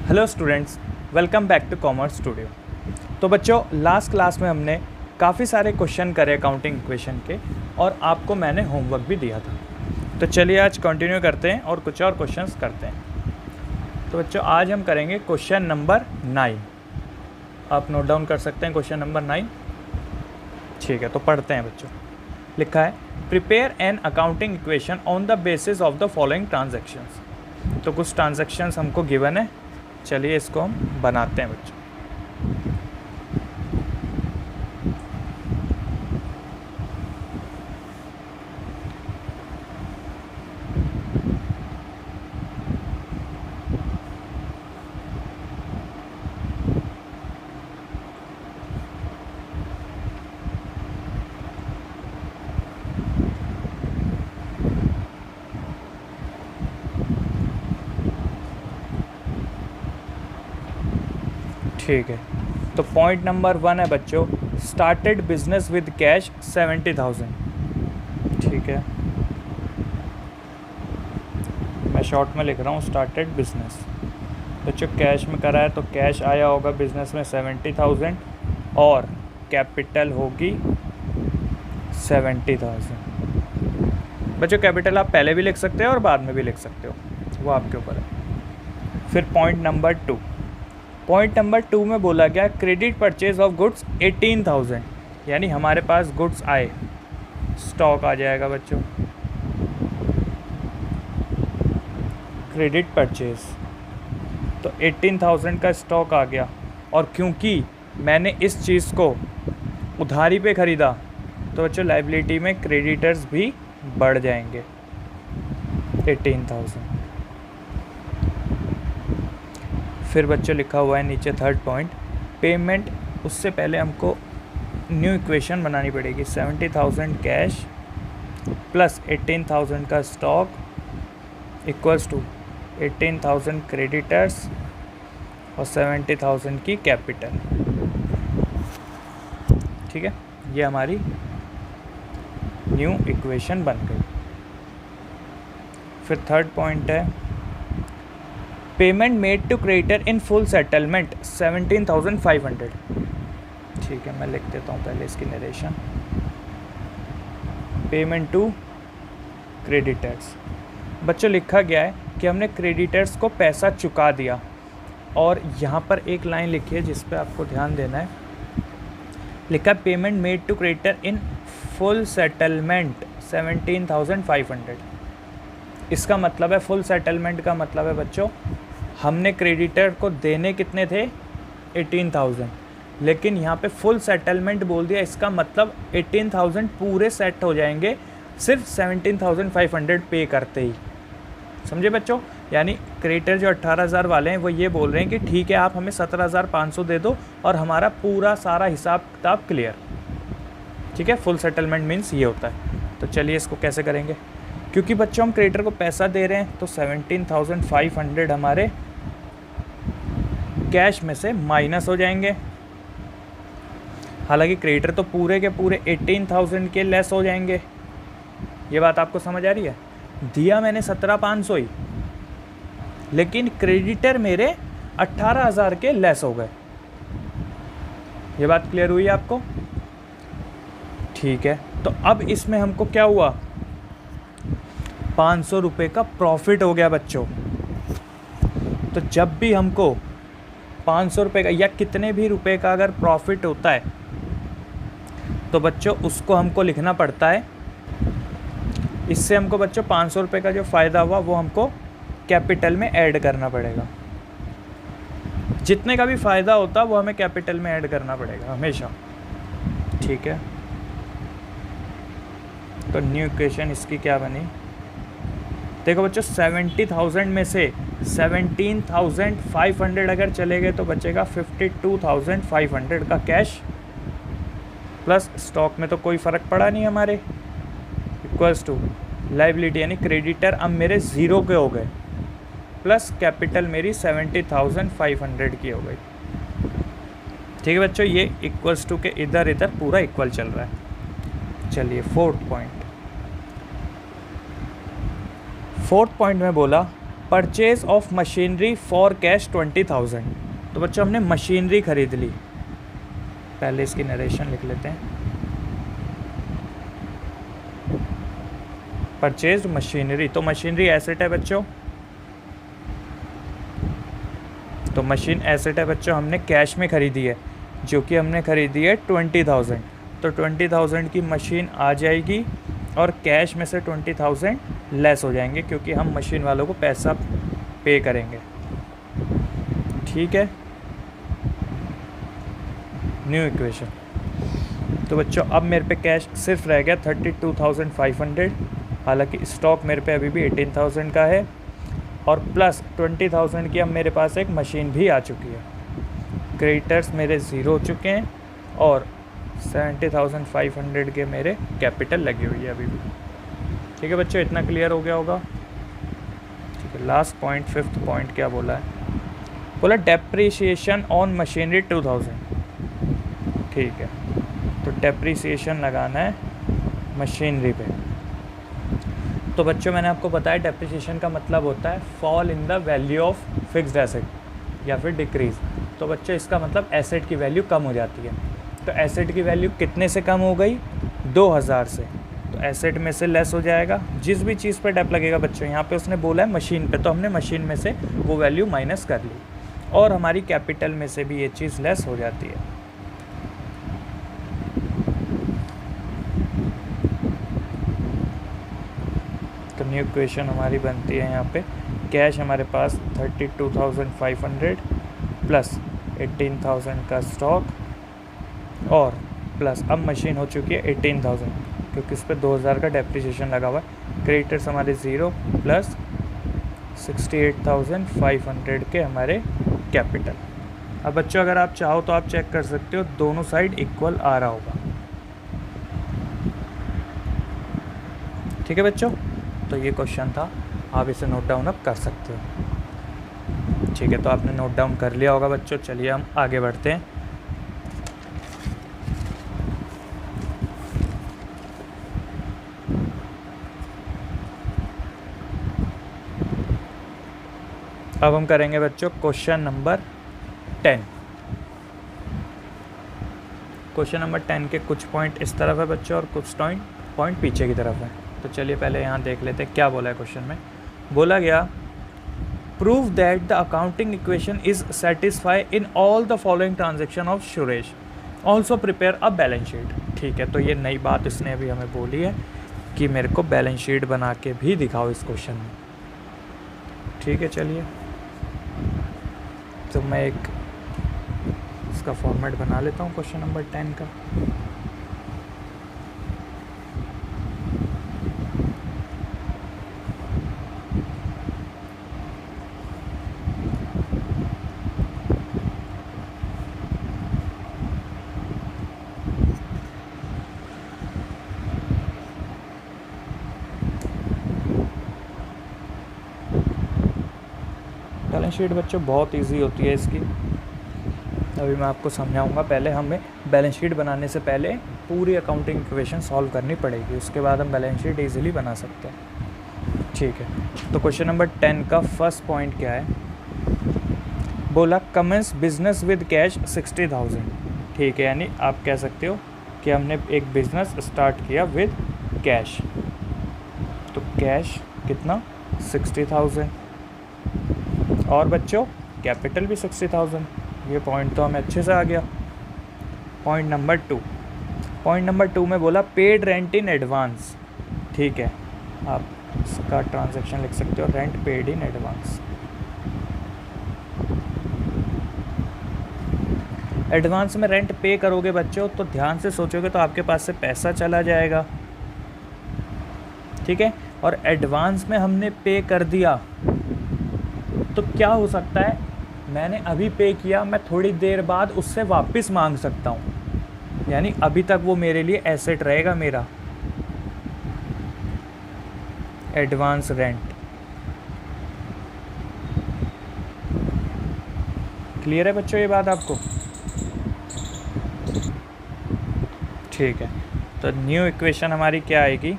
Hello students, welcome back to commerce studio. तो बच्चों, last class में हमने काफ़ी सारे क्वेश्चन करे अकाउंटिंग इक्वेशन के और आपको मैंने होमवर्क भी दिया था। तो चलिए आज कंटिन्यू करते हैं और कुछ और क्वेश्चंस करते हैं। तो बच्चों, आज हम करेंगे क्वेश्चन नंबर 9। आप नोट डाउन कर सकते हैं क्वेश्चन नंबर 9। ठीक है, तो पढ़ते हैं बच्चों। लिखा है, prepare an accounting equation on the basis of the following transactions. तो कुछ ट्रांजेक्शन्स हमको गिवन है, चलिए इसको हम बनाते हैं बच्चों। ठीक है, तो पॉइंट नंबर 1 है बच्चों, स्टार्टेड बिजनेस विद कैश 70,000। ठीक है, मैं शॉर्ट में लिख रहा हूँ स्टार्टेड बिजनेस। बच्चों कैश में करा है तो कैश आया होगा बिजनेस में 70,000 और कैपिटल होगी 70,000। बच्चों कैपिटल आप पहले भी लिख सकते हो और बाद में भी लिख सकते हो, वो आपके ऊपर है। फिर पॉइंट नंबर 2, पॉइंट नंबर 2 में बोला गया क्रेडिट परचेज ऑफ गुड्स 18,000, यानी हमारे पास गुड्स आए, स्टॉक आ जाएगा बच्चों, क्रेडिट परचेज। तो 18,000 का स्टॉक आ गया और क्योंकि मैंने इस चीज़ को उधारी पे ख़रीदा तो बच्चों लायबिलिटी में क्रेडिटर्स भी बढ़ जाएंगे 18,000। फिर बच्चों लिखा हुआ है नीचे थर्ड पॉइंट, पेमेंट। उससे पहले हमको न्यू इक्वेशन बनानी पड़ेगी, 70,000 कैश प्लस 18,000 का स्टॉक इक्वल्स टू 18,000 क्रेडिटर्स और 70,000 की कैपिटल। ठीक है, ये हमारी न्यू इक्वेशन बन गई। फिर थर्ड पॉइंट है, payment made to creditor in full settlement 17,500। ठीक है, मैं लिख देता हूँ पहले इसकी नरेशन। पेमेंट टू क्रेडिटर्स, बच्चों लिखा गया है कि हमने क्रेडिटर्स को पैसा चुका दिया और यहाँ पर एक लाइन लिखी है जिस पे आपको ध्यान देना है। लिखा payment made to creditor in full settlement 17,500। इसका मतलब है, फुल सेटलमेंट का मतलब है बच्चों, हमने क्रेडिटर को देने कितने थे 18,000, लेकिन यहाँ पे फुल सेटलमेंट बोल दिया। इसका मतलब 18,000 पूरे सेट हो जाएंगे सिर्फ 17,500 पे करते ही। समझे बच्चों, यानी क्रेडिटर जो 18,000 वाले हैं वो ये बोल रहे हैं कि ठीक है आप हमें 17,500 दे दो और हमारा पूरा सारा हिसाब किताब क्लियर। ठीक है, फुल सेटलमेंट मीन्स ये होता है। तो चलिए इसको कैसे करेंगे, क्योंकि बच्चों हम क्रेडिटर को पैसा दे रहे हैं तो 17,500 हमारे कैश में से माइनस हो जाएंगे। हालांकि क्रेडिटर तो पूरे के पूरे 18,000 के लेस हो जाएंगे। ये बात आपको समझ आ रही है? दिया मैंने 17,500 ही, लेकिन क्रेडिटर मेरे 18,000 के लेस हो गए। ये बात क्लियर हुई आपको? ठीक है, तो अब इसमें हमको क्या हुआ, 500 रुपये का प्रॉफिट हो गया बच्चों। तो जब भी हमको 500 रुपये का या कितने भी रुपए का अगर प्रॉफिट होता है तो बच्चों उसको हमको लिखना पड़ता है। इससे हमको बच्चों 500 रुपये का जो फ़ायदा हुआ वो हमको कैपिटल में ऐड करना पड़ेगा। जितने का भी फ़ायदा होता वो हमें कैपिटल में ऐड करना पड़ेगा हमेशा। ठीक है, तो न्यू इक्वेशन इसकी क्या बनी, देखो बच्चों 70,000 में से 17,500 अगर चले गए तो बचेगा 52,500 का कैश प्लस स्टॉक में तो कोई फ़र्क पड़ा नहीं हमारे, इक्वल्स टू लायबिलिटी यानी क्रेडिटर अब मेरे ज़ीरो के हो गए प्लस कैपिटल मेरी 70,500 की हो गई। ठीक है बच्चों, ये इक्वल्स टू के इधर इधर पूरा इक्वल चल रहा है। चलिए फोर्थ पॉइंट में बोला purchase of machinery for cash 20,000। तो बच्चों हमने मशीनरी खरीद ली। पहले इसकी नरेशन लिख लेते हैं। परचेज मशीनरी, तो मशीनरी एसेट है बच्चों, तो मशीन एसेट है बच्चों, हमने कैश में खरीदी है, जो कि हमने खरीदी है 20,000। तो 20,000 की मशीन आ जाएगी और कैश में से 20,000 लेस हो जाएंगे, क्योंकि हम मशीन वालों को पैसा पे करेंगे। ठीक है, न्यू इक्वेशन। तो बच्चों अब मेरे पे कैश सिर्फ रह गया 32,500, हालांकि स्टॉक मेरे पे अभी भी 18,000 का है, और प्लस 20,000 की अब मेरे पास एक मशीन भी आ चुकी है। क्रेडिटर्स मेरे ज़ीरो हो चुके हैं और 70,500 के मेरे कैपिटल लगी हुई है अभी भी। ठीक है बच्चों, इतना क्लियर हो गया होगा। ठीक है, लास्ट पॉइंट, 5th पॉइंट क्या बोला है? बोला डेप्रीशिएशन ऑन मशीनरी 2000। ठीक है, तो डेप्रीशिएशन लगाना है मशीनरी पे। तो बच्चों मैंने आपको बताया डेप्रीशिएशन का मतलब होता है fall in the value of fixed asset या फिर डिक्रीज़। तो बच्चों इसका मतलब एसेट की वैल्यू कम हो जाती है। तो एसेट की वैल्यू कितने से कम हो गई? 2000 से। तो एसेट में से लेस हो जाएगा जिस भी चीज़ पर डेप लगेगा बच्चों। यहाँ पे उसने बोला है मशीन पे, तो हमने मशीन में से वो वैल्यू माइनस कर ली और हमारी कैपिटल में से भी ये चीज़ लेस हो जाती है। तो न्यू इक्वेशन हमारी बनती है यहाँ पे, कैश हमारे पास 32,500 प्लस 18,000 का स्टॉक और प्लस अब मशीन हो चुकी है 18,000, क्योंकि इस पर 2,000 का डेप्रिसिएशन लगा हुआ है। क्रेडिटर्स हमारे ज़ीरो प्लस 68,500 के हमारे कैपिटल। अब बच्चों अगर आप चाहो तो आप चेक कर सकते हो, दोनों साइड इक्वल आ रहा होगा। ठीक है बच्चों, तो ये क्वेश्चन था, आप इसे नोट डाउन अप कर सकते हो। ठीक है, तो आपने नोट डाउन कर लिया होगा बच्चों। चलिए हम आगे बढ़ते हैं। अब हम करेंगे बच्चों क्वेश्चन नंबर 10। क्वेश्चन नंबर 10 के कुछ पॉइंट इस तरफ है बच्चों और कुछ पॉइंट पीछे की तरफ है। तो चलिए पहले यहाँ देख लेते हैं क्या बोला है क्वेश्चन में। बोला गया prove that the accounting equation is satisfy in all the following transaction of Suresh, also prepare a balance sheet. ठीक है, तो ये नई बात इसने अभी हमें बोली है कि मेरे को बैलेंस शीट बना के भी दिखाओ इस क्वेश्चन में। ठीक है, चलिए तो मैं एक इसका फॉर्मेट बना लेता हूँ क्वेश्चन नंबर 10 का। बैलेंस शीट बच्चों बहुत इजी होती है इसकी, अभी मैं आपको समझाऊंगा। पहले हमें बैलेंस शीट बनाने से पहले पूरी अकाउंटिंग इक्वेशन सॉल्व करनी पड़ेगी, उसके बाद हम बैलेंस शीट इजीली बना सकते हैं। ठीक है, तो क्वेश्चन नंबर 10 का फर्स्ट पॉइंट क्या है? बोला कमेंस बिजनेस विद कैश 60,000। ठीक है, यानी आप कह सकते हो कि हमने एक बिज़नेस स्टार्ट किया विद कैश। तो कैश कितना? 60,000 और बच्चों कैपिटल भी 60,000। ये पॉइंट तो हमें अच्छे से आ गया। पॉइंट नंबर 2 में बोला पेड रेंट इन एडवांस। ठीक है, आप इसका ट्रांजैक्शन लिख सकते हो, rent paid in advance. Advance में रेंट पे करोगे बच्चों तो ध्यान से सोचोगे तो आपके पास से पैसा चला जाएगा। ठीक है, और एडवांस में हमने पे कर दिया तो क्या हो सकता है, मैंने अभी पे किया, मैं थोड़ी देर बाद उससे वापस मांग सकता हूँ, यानी अभी तक वो मेरे लिए एसेट रहेगा मेरा। एडवांस रेंट, क्लियर है बच्चों ये बात आपको? ठीक है, तो न्यू इक्वेशन हमारी क्या आएगी?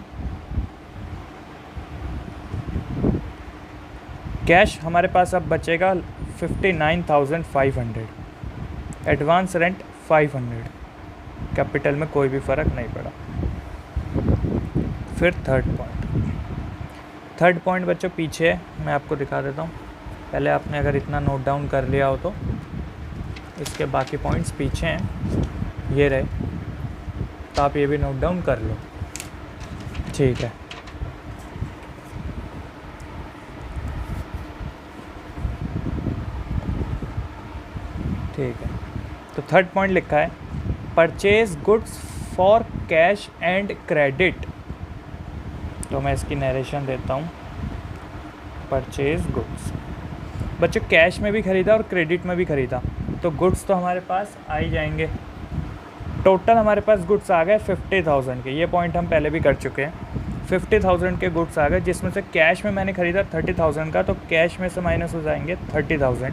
कैश हमारे पास अब बचेगा 59,500, एडवांस रेंट 500, कैपिटल में कोई भी फ़र्क नहीं पड़ा। फिर थर्ड पॉइंट बच्चों पीछे है, मैं आपको दिखा देता हूँ। पहले आपने अगर इतना नोट डाउन कर लिया हो तो इसके बाकी पॉइंट्स पीछे हैं, ये रहे, तो आप ये भी नोट डाउन कर लो। ठीक है, ठीक है। तो थर्ड पॉइंट लिखा है purchase goods for cash and credit. तो मैं इसकी नरेशन देता हूँ। परचेज गुड्स बच्चों कैश में भी ख़रीदा और क्रेडिट में भी ख़रीदा, तो गुड्स तो हमारे पास आ ही जाएंगे। टोटल हमारे पास गुड्स आ गए 50,000 के, ये पॉइंट हम पहले भी कर चुके हैं। 50,000 के गुड्स आ गए, जिसमें से कैश में मैंने ख़रीदा 30,000 का, तो कैश में से माइनस हो जाएंगे 30,000,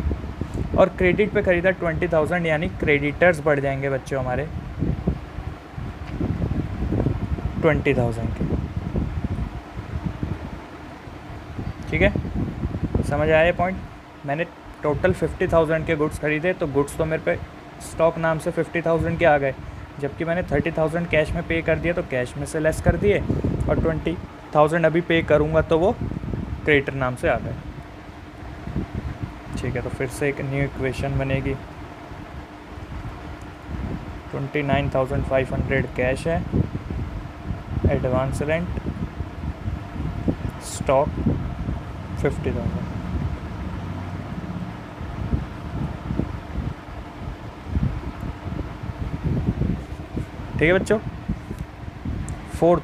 और क्रेडिट पे ख़रीदा 20,000, यानी क्रेडिटर्स बढ़ जाएंगे बच्चों हमारे 20,000 के। ठीक है, समझ आया ये पॉइंट। मैंने टोटल 50,000 के गुड्स खरीदे, तो गुड्स तो मेरे पे स्टॉक नाम से 50,000 के आ गए, जबकि मैंने 30,000 कैश में पे कर दिया, तो कैश में से लेस कर दिए, और 20,000 अभी पे करूँगा तो वो क्रेडिटर नाम से आ गए। ठीक है, तो फिर से एक न्यू इक्वेशन बनेगी। 29,500 कैश है, एडवांस रेंट, स्टॉक 50,000। ठीक है बच्चों। फोर्थ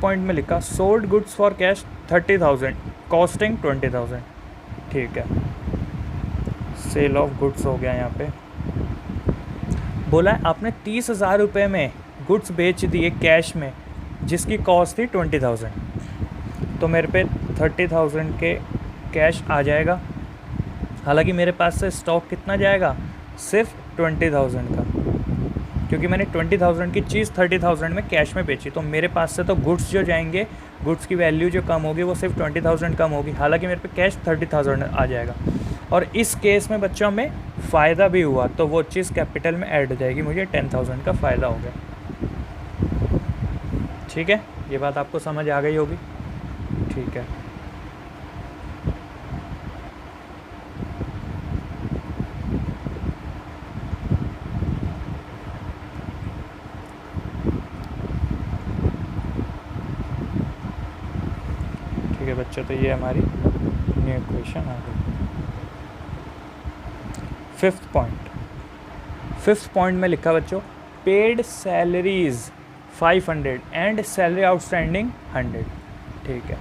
पॉइंट में लिखा sold goods for cash 30,000, costing 20,000। ठीक है, सेल ऑफ गुड्स हो गया। यहाँ पे बोला है आपने 30,000 रुपये में गुड्स बेच दिए कैश में, जिसकी कॉस्ट थी 20,000, तो मेरे पे 30,000 के कैश आ जाएगा। हालांकि मेरे पास से स्टॉक कितना जाएगा, सिर्फ 20,000 का, क्योंकि मैंने 20,000 की चीज़ 30,000 में कैश में बेची, तो मेरे पास से तो गुड्स जो जाएंगे, गुड्स की वैल्यू जो कम होगी वो सिर्फ 20,000 कम होगी। हालांकि मेरे पे कैश 30,000 आ जाएगा, और इस केस में बच्चों में फ़ायदा भी हुआ, तो वो चीज़ कैपिटल में ऐड हो जाएगी, मुझे 10,000 का फ़ायदा हो गया। ठीक है, ये बात आपको समझ आ गई होगी। ठीक है, ठीक है बच्चों, तो ये हमारी न्यू इक्वेशन आ गई। फिफ्थ पॉइंट में लिखा बच्चों paid salaries 500 and salary outstanding 100। ठीक है,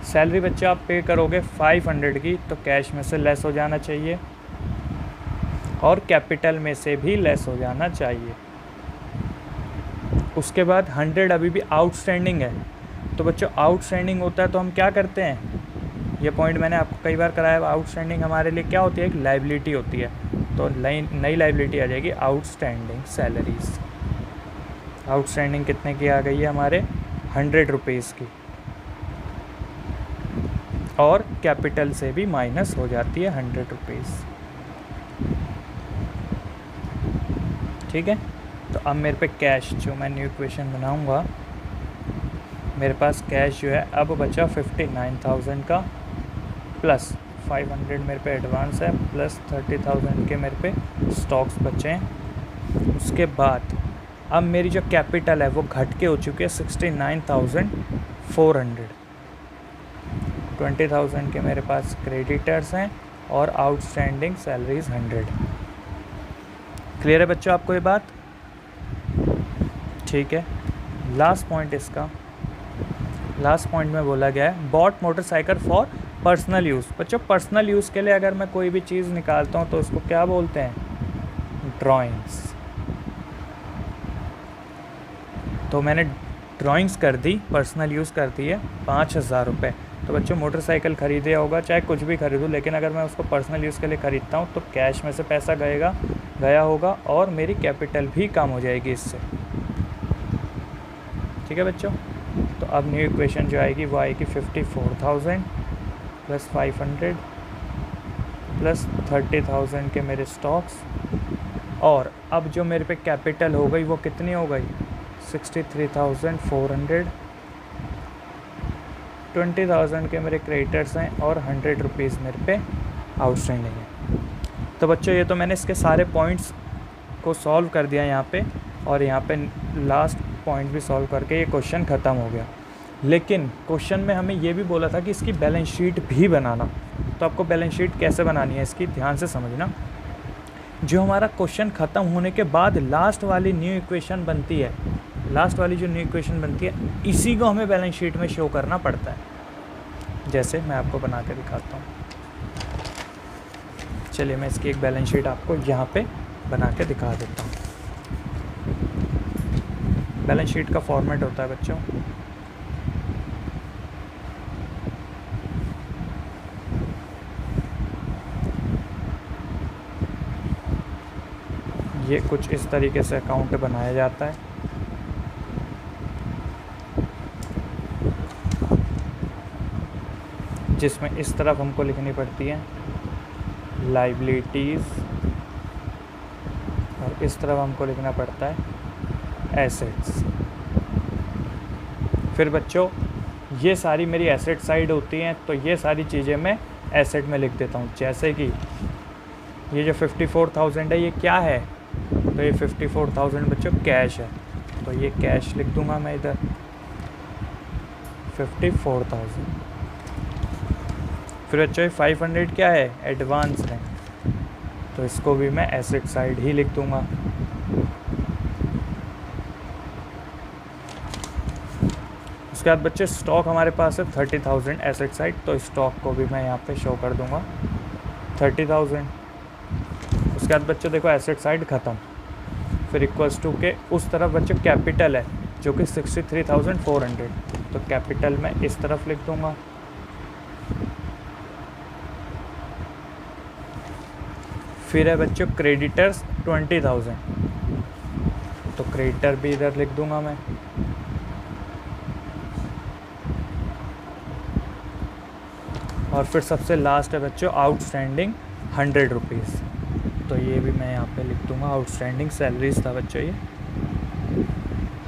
सैलरी बच्चे आप पे करोगे 500 की, तो कैश में से लेस हो जाना चाहिए और कैपिटल में से भी लेस हो जाना चाहिए। उसके बाद 100 अभी भी आउटस्टैंडिंग है, तो बच्चों आउटस्टैंडिंग होता है तो हम क्या करते हैं, ये पॉइंट मैंने आपको कई बार कराया। आउटस्टैंडिंग हमारे लिए क्या होती है, एक लाइबिलिटी होती है, तो नई लाइबिलिटी आ जाएगी आउटस्टैंडिंग सैलरीज। आउटस्टैंडिंग कितने की आ गई है हमारे, 100 रुपीज़ की, और कैपिटल से भी माइनस हो जाती है 100 रुपीज़। ठीक है, तो अब मेरे पे कैश, जो मैं न्यू इक्वेशन बनाऊंगा, मेरे पास कैश जो है अब बचा 59,000 का, प्लस 500 मेरे पे एडवांस है, प्लस 30,000 के मेरे पे स्टॉक्स बचे हैं। उसके बाद अब मेरी जो कैपिटल है वो घट के हो चुकी है 69,400। 20,000 के मेरे पास क्रेडिटर्स हैं और आउटस्टैंडिंग सैलरीज 100। क्लियर है बच्चों आपको ये बात? ठीक है, लास्ट पॉइंट में बोला गया है bought motorcycle for personal use. बच्चों पर्सनल यूज़ के लिए अगर मैं कोई भी चीज़ निकालता हूँ तो उसको क्या बोलते हैं, ड्राइंग्स। तो मैंने ड्राइंग्स कर दी, पर्सनल यूज़ कर दी है 5,000 रुपये। तो बच्चों मोटरसाइकिल ख़रीदे होगा, चाहे कुछ भी ख़रीदूँ, लेकिन अगर मैं उसको पर्सनल यूज़ के लिए ख़रीदता हूँ तो कैश में से पैसा गया होगा और मेरी कैपिटल भी कम हो जाएगी इससे। ठीक है बच्चों, तो अब न्यू इक्वेशन जो आएगी वो आएगी 54,000 प्लस 500 प्लस 30,000 के मेरे स्टॉक्स, और अब जो मेरे पे कैपिटल हो गई वो कितनी हो गई 63,400, 20,000 के मेरे क्रेडिटर्स हैं और 100 रुपीज़ मेरे पे आउटस्टैंडिंग है। तो बच्चों ये तो मैंने इसके सारे पॉइंट्स को सॉल्व कर दिया यहाँ पे, और यहाँ पे लास्ट पॉइंट भी सॉल्व करके ये क्वेश्चन ख़त्म हो गया। लेकिन क्वेश्चन में हमें ये भी बोला था कि इसकी बैलेंस शीट भी बनाना। तो आपको बैलेंस शीट कैसे बनानी है इसकी ध्यान से समझना। जो हमारा क्वेश्चन ख़त्म होने के बाद लास्ट वाली न्यू इक्वेशन बनती है, लास्ट वाली जो न्यू इक्वेशन बनती है, इसी को हमें बैलेंस शीट में शो करना पड़ता है। जैसे मैं आपको बना के दिखाता हूँ। चलिए मैं इसकी एक बैलेंस शीट आपको यहाँ पे बना के दिखा देता हूँ। बैलेंस शीट का फॉर्मेट होता है बच्चों, ये कुछ इस तरीके से अकाउंट बनाया जाता है। जिसमें इस तरफ हमको लिखनी पड़ती है लाइबिलिटीज़ और इस तरफ हमको लिखना पड़ता है एसेट्स। फिर बच्चों ये सारी मेरी एसेट साइड होती हैं, तो ये सारी चीज़ें मैं एसेट में लिख देता हूँ। जैसे कि ये जो 54,000 है ये क्या है, तो ये 54,000 बच्चों कैश है, तो ये कैश लिख दूंगा मैं इधर 54,000। फिर बच्चों ये 500 क्या है एडवांस है, तो इसको भी मैं एसेट साइड ही लिख दूंगा। उसके बाद बच्चे स्टॉक हमारे पास है 30,000 एसेट साइड, तो स्टॉक को भी मैं यहाँ पे शो कर दूंगा 30,000। उसके बाद बच्चों देखो एसेट साइड ख़त्म। फिर इक्वल्स टू के उस तरफ बच्चों कैपिटल है जो कि 63,400, तो कैपिटल मैं इस तरफ लिख दूंगा। फिर है बच्चों क्रेडिटर्स 20,000, तो क्रेडिटर भी इधर लिख दूंगा मैं। और फिर सबसे लास्ट है बच्चों आउटस्टैंडिंग 100 रुपीज़, तो ये भी मैं यहाँ पे लिख दूंगा। आउटस्टैंडिंग सैलरीज था बच्चों ये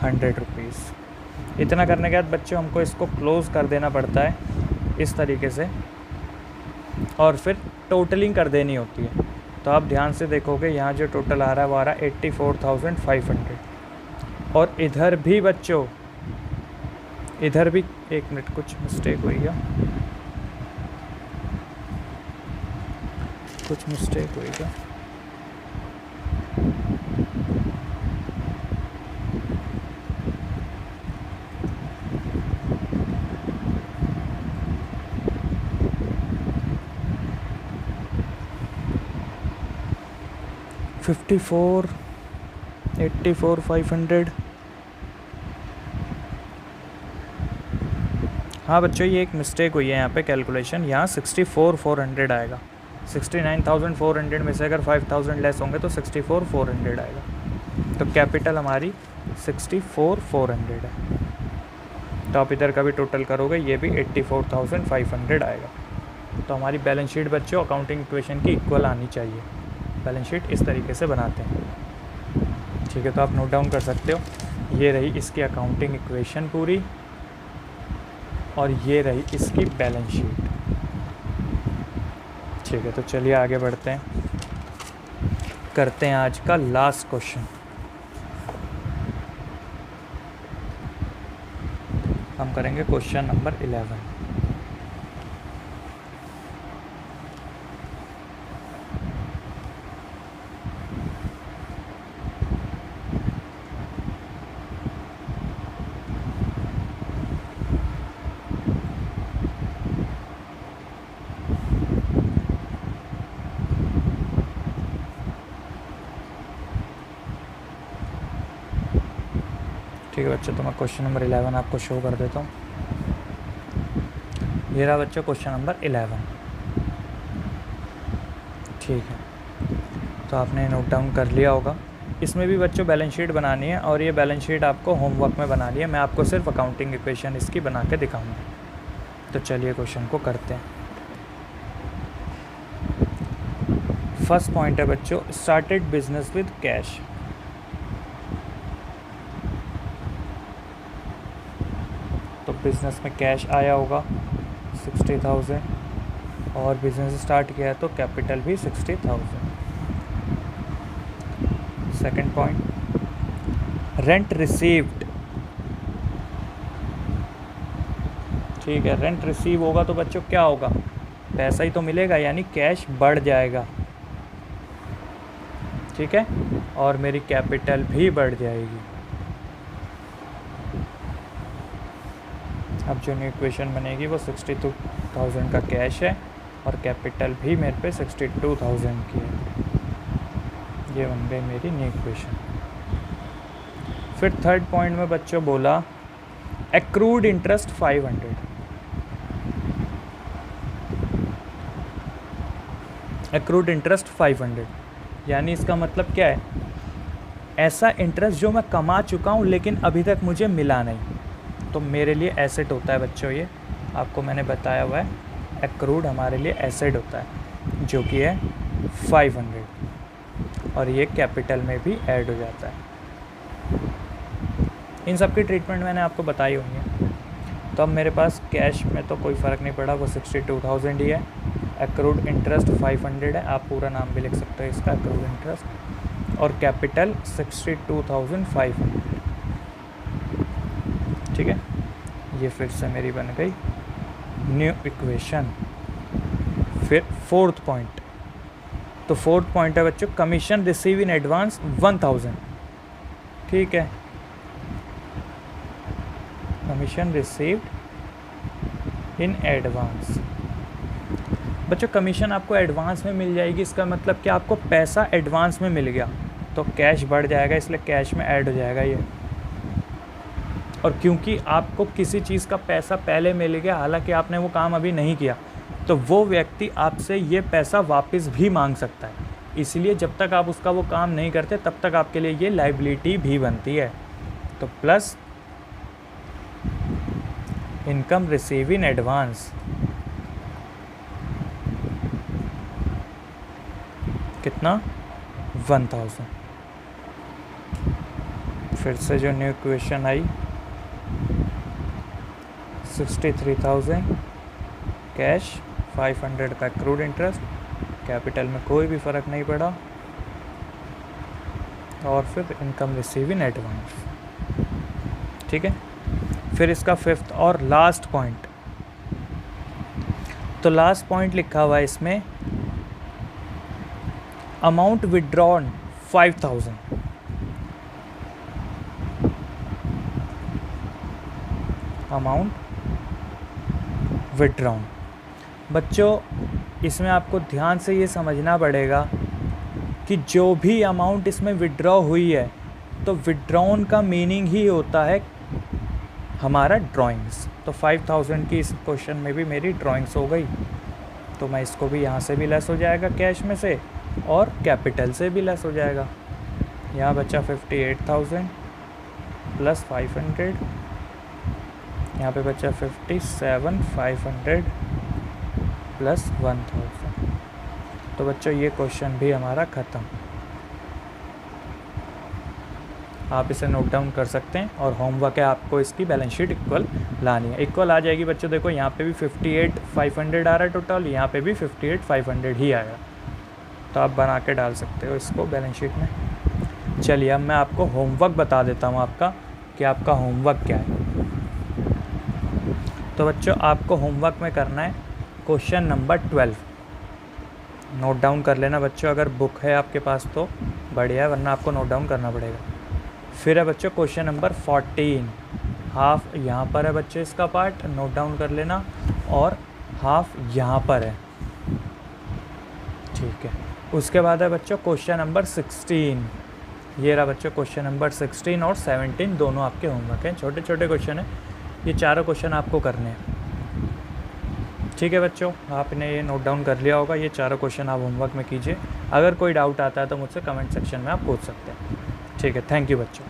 100 रुपीज़। इतना करने के बाद बच्चों हमको इसको क्लोज़ कर देना पड़ता है इस तरीके से, और फिर टोटलिंग कर देनी होती है। तो आप ध्यान से देखोगे यहाँ जो टोटल आ रहा है वो आ रहा है 84,500। और इधर भी बच्चों, इधर भी एक मिनट कुछ मिस्टेक हुई है, कुछ मिस्टेक हुई क्या? $54, 84,500। हाँ बच्चों ये एक मिस्टेक हुई है यहाँ पे कैलकुलेशन, यहाँ 64,400 आएगा। 69,400 में से अगर 5,000 लेस होंगे तो 64,400 आएगा। तो कैपिटल हमारी 64,400 है। तो आप इधर का भी टोटल करोगे ये भी 84,500 आएगा। तो हमारी बैलेंस शीट बच्चों अकाउंटिंग इक्वेशन की इक्वल आनी चाहिए। बैलेंस शीट इस तरीके से बनाते हैं, ठीक है। तो आप नोट डाउन कर सकते हो। ये रही इसकी अकाउंटिंग इक्वेशन पूरी, और ये रही इसकी बैलेंस शीट, ठीक है। तो चलिए आगे बढ़ते हैं, करते हैं आज का लास्ट क्वेश्चन। हम करेंगे क्वेश्चन नंबर 11। ठीक है बच्चों, तो मैं क्वेश्चन नंबर 11 आपको शो कर देता हूँ। ये रहा बच्चों क्वेश्चन नंबर 11, ठीक है। तो आपने नोट डाउन कर लिया होगा। इसमें भी बच्चों बैलेंस शीट बनानी है और ये बैलेंस शीट आपको होमवर्क में बनानी है। मैं आपको सिर्फ अकाउंटिंग इक्वेशन इसकी बना के दिखाऊंगा। तो चलिए क्वेश्चन को करते हैं। फर्स्ट पॉइंट है बच्चों, स्टार्टेड बिजनेस विद कैश। तो बिजनेस में कैश आया होगा 60,000 और बिजनेस स्टार्ट किया है तो कैपिटल भी 60,000। Second point, rent received. ठीक है, रेंट रिसीव होगा तो बच्चों क्या होगा, पैसा ही तो मिलेगा, यानी कैश बढ़ जाएगा। ठीक है, और मेरी कैपिटल भी बढ़ जाएगी। अब जो न्यू इक्वेशन बनेगी वो 62,000 का कैश है और कैपिटल भी मेरे पे 62,000 की है। ये बन गई मेरी न्यू इक्वेशन। फिर थर्ड पॉइंट में बच्चों बोला एक्रूड इंटरेस्ट 500। एक्रूड इंटरेस्ट 500 यानी इसका मतलब क्या है, ऐसा इंटरेस्ट जो मैं कमा चुका हूँ लेकिन अभी तक मुझे मिला नहीं। तो मेरे लिए एसेट होता है बच्चों, ये आपको मैंने बताया हुआ है। एक्रूड हमारे लिए एसेट होता है जो कि है 500 और ये कैपिटल में भी ऐड हो जाता है। इन सब की ट्रीटमेंट मैंने आपको बताई हुई है। तो अब मेरे पास कैश में तो कोई फ़र्क नहीं पड़ा, वो 62,000 ही है। एक्रूड इंटरेस्ट 500 है, आप पूरा नाम भी लिख सकते हो इसका, एक्रूड इंटरेस्ट, और कैपिटल 62,500। ठीक है, ये फिर से मेरी बन गई न्यू इक्वेशन। फिर फोर्थ पॉइंट, तो फोर्थ पॉइंट है बच्चों कमीशन रिसीव इन एडवांस 1000। ठीक है, कमीशन रिसीव्ड इन एडवांस। बच्चों कमीशन आपको एडवांस में मिल जाएगी, इसका मतलब कि आपको पैसा एडवांस में मिल गया तो कैश बढ़ जाएगा, इसलिए कैश में ऐड हो जाएगा ये। और क्योंकि आपको किसी चीज़ का पैसा पहले मिल गया हालांकि आपने वो काम अभी नहीं किया, तो वो व्यक्ति आपसे ये पैसा वापस भी मांग सकता है। इसलिए जब तक आप उसका वो काम नहीं करते तब तक आपके लिए ये लायबिलिटी भी बनती है। तो plus income receive in advance, कितना 1000। फिर से जो न्यू इक्वेशन आई 63,000 कैश, 500 का एक्रूड इंटरेस्ट, कैपिटल में कोई भी फ़र्क नहीं पड़ा, और फिर इनकम रिसीव इन एडवांस। ठीक है, फिर इसका फिफ्थ और लास्ट पॉइंट, तो लास्ट पॉइंट लिखा हुआ है इसमें अमाउंट विड्रॉन 5,000। अमाउंट विड्रॉन बच्चों, इसमें आपको ध्यान से ये समझना पड़ेगा कि जो भी अमाउंट इसमें विड्रॉ हुई है तो विड्रॉन का मीनिंग ही होता है हमारा ड्राइंग्स। तो 5,000 की इस क्वेश्चन में भी मेरी ड्राइंग्स हो गई, तो मैं इसको भी यहाँ से भी लेस हो जाएगा कैश में से और कैपिटल से भी लेस हो जाएगा। यहाँ बचा 58,000 प्लस 500, यहाँ पे बचा 57,500 प्लस 1,000। तो बच्चों ये क्वेश्चन भी हमारा ख़त्म। आप इसे नोट डाउन कर सकते हैं और होमवर्क है आपको इसकी बैलेंस शीट इक्वल लानी है। इक्वल आ जाएगी बच्चों, देखो यहाँ पे भी 58,500 आ रहा है टोटल, यहाँ पे भी 58,500 ही आएगा। तो आप बना के डाल सकते हो इसको बैलेंस शीट में। चलिए अब मैं आपको होमवर्क बता देता हूँ आपका कि आपका होमवर्क क्या है। तो बच्चों आपको होमवर्क में करना है क्वेश्चन नंबर 12। नोट डाउन कर लेना बच्चों, अगर बुक है आपके पास तो बढ़िया है, वरना आपको नोट डाउन करना पड़ेगा। फिर है बच्चों क्वेश्चन नंबर 14, हाफ यहाँ पर है बच्चों इसका पार्ट, नोट डाउन कर लेना, और हाफ यहाँ पर है। ठीक है, उसके बाद है बच्चों क्वेश्चन नंबर 16। ये रहा बच्चों क्वेश्चन नंबर 16 और 17 दोनों आपके होमवर्क हैं, छोटे छोटे क्वेश्चन हैं। ये चारों क्वेश्चन आपको करने हैं। ठीक है बच्चों, आपने ये नोट डाउन कर लिया होगा, ये चारों क्वेश्चन आप होमवर्क में कीजिए। अगर कोई डाउट आता है तो मुझसे कमेंट सेक्शन में आप पूछ सकते हैं। ठीक है, थैंक यू बच्चों।